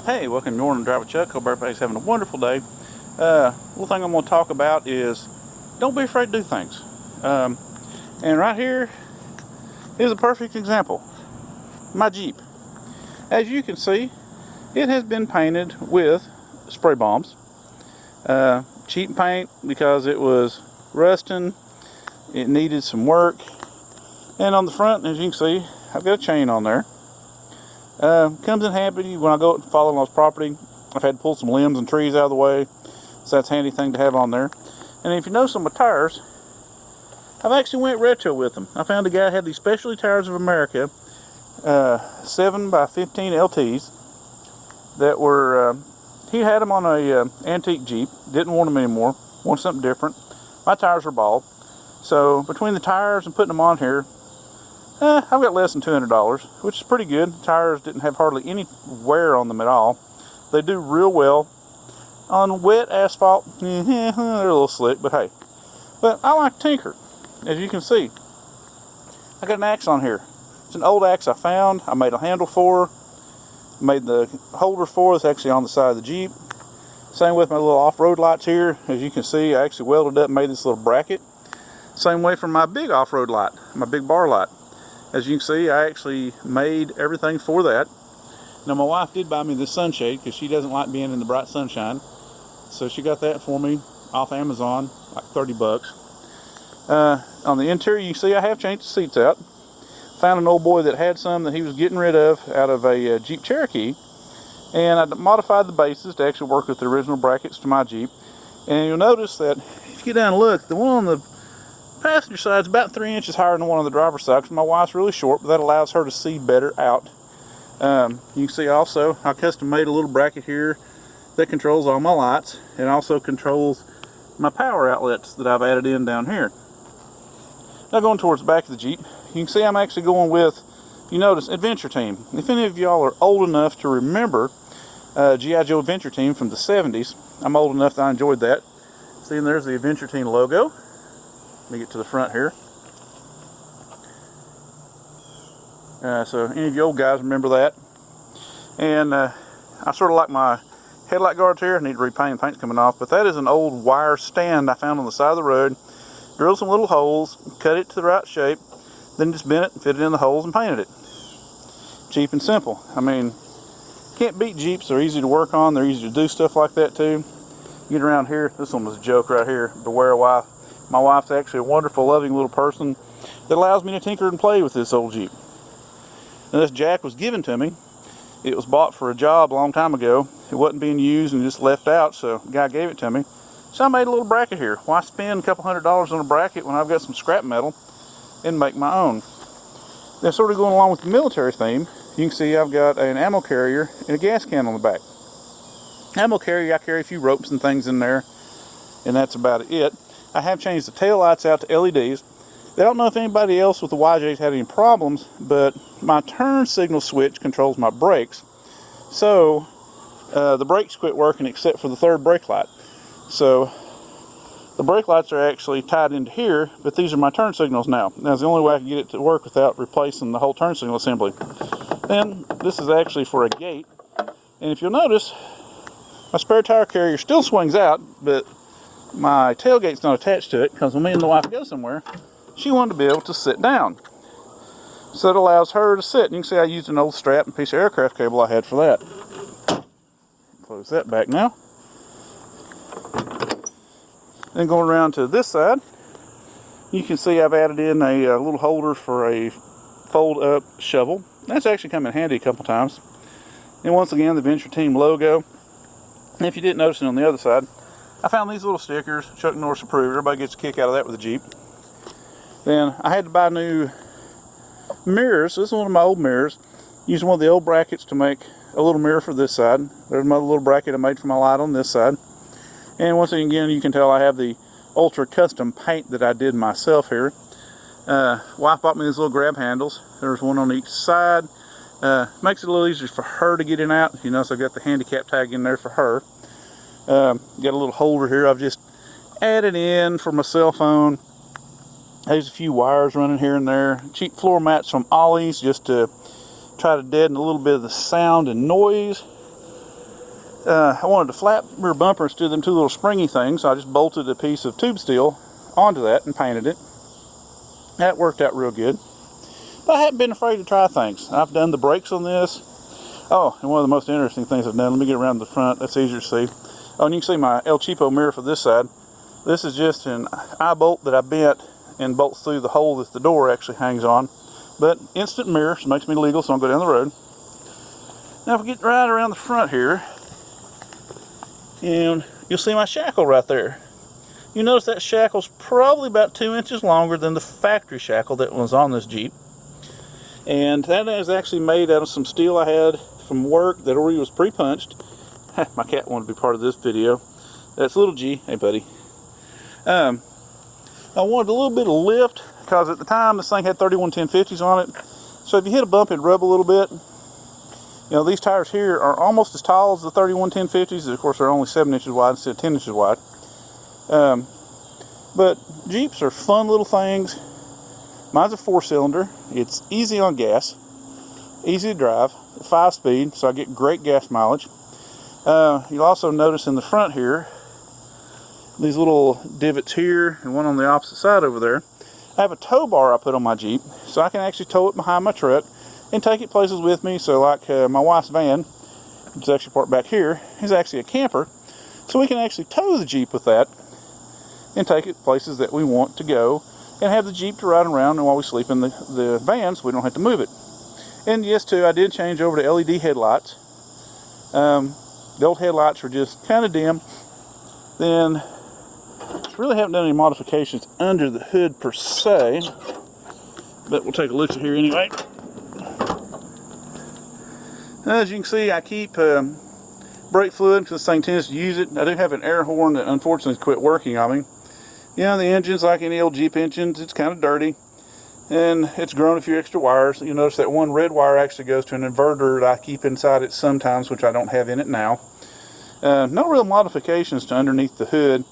Hey, welcome to Northern Drive with Chuck. Hope everybody's having a wonderful day. Little thing I'm going to talk about is don't be afraid to do things. And right here is a perfect example. My Jeep. As you can see, it has been painted with spray bombs. Cheap paint because it was rusting. It needed some work. And on the front, as you can see, I've got a chain on there. Comes in handy when I go out and follow on property. I've had to pull some limbs and trees out of the way, so that's a handy thing to have on there. And if you notice on my tires, I've actually went retro with them. I found a guy who had these Specialty Tires of America 7x15 LTs that were, he had them on a antique Jeep, didn't want them anymore, wanted something different. My tires were bald, so between the tires and putting them on here, I've got less than $200, which is pretty good. The tires didn't have hardly any wear on them at all. They do real well. On wet asphalt, they're a little slick, but hey. But I like to tinker, as you can see. I got an axe on here. It's an old axe I found. I made a handle for her. Made the holder for it. It's actually on the side of the Jeep. Same with my little off-road lights here. As you can see, I actually welded up and made this little bracket. Same way for my big off-road light, my big bar light. As you can see, I actually made everything for that. Now, my wife did buy me this sunshade because she doesn't like being in the bright sunshine. So she got that for me off Amazon, like 30 bucks. On the interior, you can see I have changed the seats out. Found an old boy that had some that he was getting rid of out of a Jeep Cherokee. And I modified the bases to actually work with the original brackets to my Jeep. And you'll notice that if you get down and look, the one on the passenger side is about 3 inches higher than the one on the driver's side because my wife's really short, but that allows her to see better out. You can see also I custom made a little bracket here that controls all my lights and also controls my power outlets that I've added in down here. Now going towards the back of the Jeep, you can see I'm actually going with, you notice, Adventure Team. If any of y'all are old enough to remember G.I. Joe Adventure Team from the 70s, I'm old enough that I enjoyed that. See, and there's the Adventure Team logo. Let me get to the front here. So any of you old guys remember that. And I sort of like my headlight guards here. I need to repaint, the paint's coming off. But that is an old wire stand I found on the side of the road. Drilled some little holes, cut it to the right shape, then just bent it and fit it in the holes and painted it. Cheap and simple. I mean, can't beat Jeeps. They're easy to work on. They're easy to do stuff like that too. Get around here. This one was a joke right here. Beware a wife. My wife's actually a wonderful, loving little person that allows me to tinker and play with this old Jeep. And this jack was given to me. It was bought for a job a long time ago. It wasn't being used and just left out, so the guy gave it to me. So I made a little bracket here. Why spend a couple $100 on a bracket when I've got some scrap metal and make my own? Then sort of going along with the military theme, you can see I've got an ammo carrier and a gas can on the back. Ammo carrier, I carry a few ropes and things in there, and that's about it. I have changed the tail lights out to LEDs. I don't know if anybody else with the YJs had any problems, but my turn signal switch controls my brakes. So the brakes quit working except for the third brake light. So the brake lights are actually tied into here, but these are my turn signals now. That's the only way I can get it to work without replacing the whole turn signal assembly. Then this is actually for a gate. And if you'll notice, my spare tire carrier still swings out, but my tailgate's not attached to it because when me and the wife go somewhere, she wanted to be able to sit down. So it allows her to sit. And you can see I used an old strap and piece of aircraft cable I had for that. Close that back now. Then going around to this side, you can see I've added in a little holder for a fold-up shovel. That's actually come in handy a couple times. And once again, the Adventure Team logo. And if you didn't notice it on the other side, I found these little stickers, Chuck Norris approved. Everybody gets a kick out of that with a Jeep. Then I had to buy new mirrors. This is one of my old mirrors. Using one of the old brackets to make a little mirror for this side. There's my little bracket I made for my light on this side. And once again, you can tell I have the ultra custom paint that I did myself here. Wife bought me these little grab handles. There's one on each side. Makes it a little easier for her to get in and out. You notice I got the handicap tag in there for her. Got a little holder here I've just added in for my cell phone. There's a few wires running here and there. Cheap floor mats from Ollie's just to try to deaden a little bit of the sound and noise. I wanted a flat rear bumper instead of them two little springy things, so I just bolted a piece of tube steel onto that and painted it. That worked out real good. But I haven't been afraid to try things. I've done the brakes on this. Oh, and one of the most interesting things I've done, let me get around the front, that's easier to see. Oh, and you can see my El Cheapo mirror for this side. This is just an eye bolt that I bent and bolts through the hole that the door actually hangs on. But instant mirror, so it makes me legal, so I'll go down the road. Now if we get right around the front here, and you'll see my shackle right there. You notice that shackle's probably about 2 inches longer than the factory shackle that was on this Jeep. And that is actually made out of some steel I had from work that already was pre-punched. My cat wanted to be part of this video. That's little G. Hey, buddy. I wanted a little bit of lift because at the time this thing had 311050s on it. So if you hit a bump, it'd rub a little bit. You know, these tires here are almost as tall as the 311050s. Of course, they're only 7 inches wide instead of 10 inches wide. But Jeeps are fun little things. Mine's a 4-cylinder. It's easy on gas, easy to drive, 5-speed, so I get great gas mileage. You'll also notice in the front here, these little divots here and one on the opposite side over there. I have a tow bar I put on my Jeep, so I can actually tow it behind my truck and take it places with me. So like my wife's van, which is actually parked back here, is actually a camper. So we can actually tow the Jeep with that and take it places that we want to go and have the Jeep to ride around and while we sleep in the van so we don't have to move it. And yes, too, I did change over to LED headlights. The old headlights were just kind of dim. Then, really haven't done any modifications under the hood per se, but we'll take a look at here anyway. As you can see, I keep brake fluid because this thing tends to use it. I do have an air horn that unfortunately quit working on me. You know, the engine's like any old Jeep engines, it's kind of dirty. And it's grown a few extra wires. You'll notice that one red wire actually goes to an inverter that I keep inside it sometimes, which I don't have in it now. No real modifications to underneath the hood,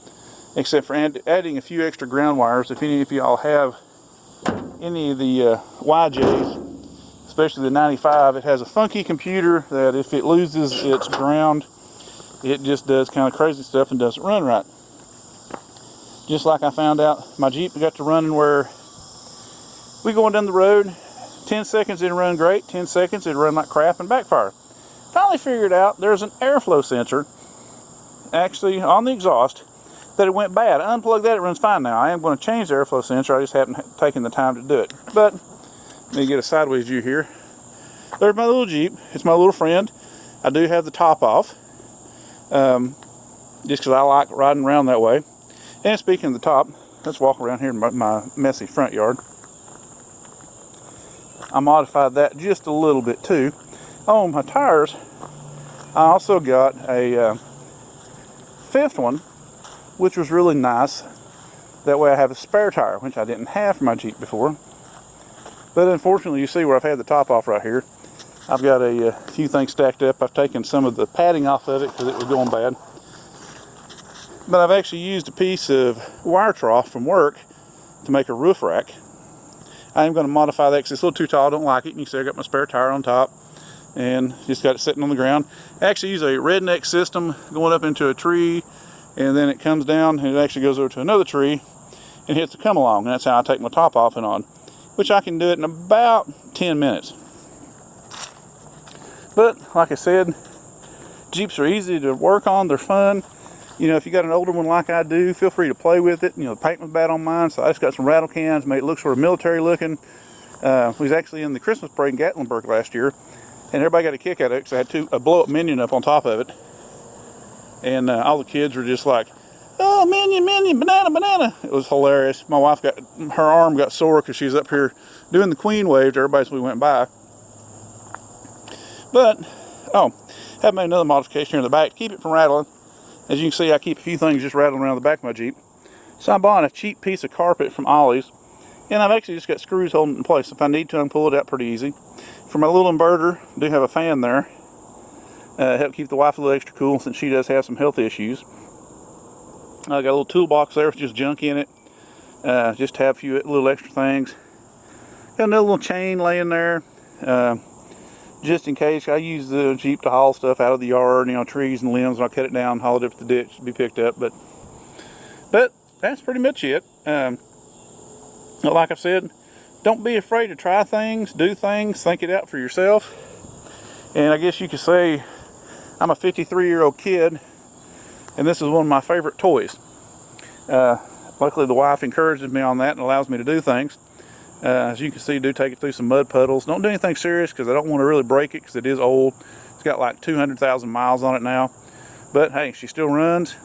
except for adding a few extra ground wires. If any of y'all have any of the YJs, especially the 95, it has a funky computer that if it loses its ground, it just does kind of crazy stuff and doesn't run right. Just like I found out, my Jeep got to running where we going down the road, 10 seconds it'd run great, 10 seconds it'd run like crap and backfire. Finally figured out there's an airflow sensor actually on the exhaust that it went bad. I unplugged that, it runs fine now. I am going to change the airflow sensor, I just haven't taken the time to do it. But, let me get a sideways view here. There's my little Jeep, it's my little friend. I do have the top off, just because I like riding around that way. And speaking of the top, let's walk around here in my messy front yard. I modified that just a little bit too. On my tires, I also got a fifth one, which was really nice. That way I have a spare tire, which I didn't have for my Jeep before. But unfortunately, you see where I've had the top off right here. I've got a few things stacked up. I've taken some of the padding off of it because it was going bad. But I've actually used a piece of wire trough from work to make a roof rack. I am going to modify that because it's a little too tall. I don't like it. You can see I got my spare tire on top and just got it sitting on the ground. I actually use a redneck system going up into a tree, and then it comes down and it actually goes over to another tree and hits the come along. And that's how I take my top off and on, which I can do it in about 10 minutes. But like I said, Jeeps are easy to work on. They're fun. You know, if you got an older one like I do, feel free to play with it. You know, the paint was bad on mine, so I just got some rattle cans, made it look sort of military looking. We was actually in the Christmas parade in Gatlinburg last year, and everybody got a kick out of it because I had a blow-up Minion up on top of it. And all the kids were just like, oh, Minion, Minion, banana, banana. It was hilarious. My wife her arm got sore because she was up here doing the Queen wave to everybody as we went by. But, have made another modification here in the back to keep it from rattling. As you can see, I keep a few things just rattling around the back of my Jeep. So I bought a cheap piece of carpet from Ollie's, and I've actually just got screws holding it in place. If I need to, I can pull it out pretty easy. For my little inverter, I do have a fan there. Help keep the wife a little extra cool since she does have some health issues. I got a little toolbox there with just junk in it. Just to have a few little extra things. Got another little chain laying there. just in case. I use the Jeep to haul stuff out of the yard, you know, trees and limbs, and I'll cut it down, haul it up to the ditch to be picked up. But that's pretty much it. Like I said, don't be afraid to try things, do things, think it out for yourself. And I guess you could say I'm a 53-year-old kid, and this is one of my favorite toys. Luckily, the wife encourages me on that and allows me to do things. As you can see, do take it through some mud puddles. Don't do anything serious because I don't want to really break it because it is old. It's got like 200,000 miles on it now. But hey, she still runs.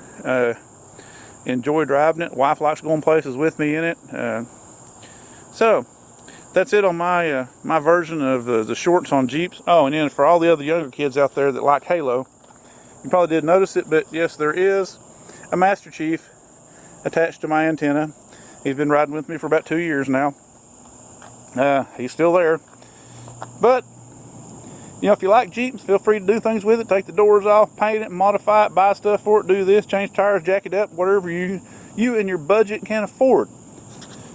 Enjoy driving it. Wife likes going places with me in it. So that's it on my my version of the shorts on Jeeps. Oh, and then for all the other younger kids out there that like Halo, you probably didn't notice it, but yes, there is a Master Chief attached to my antenna. He's been riding with me for about 2 years now. He's still there. But you know, if you like Jeeps, feel free to do things with it. Take the doors off, paint it, modify it, buy stuff for it, do this, change tires, jack it up, whatever you and your budget can afford.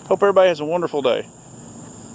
Hope everybody has a wonderful day.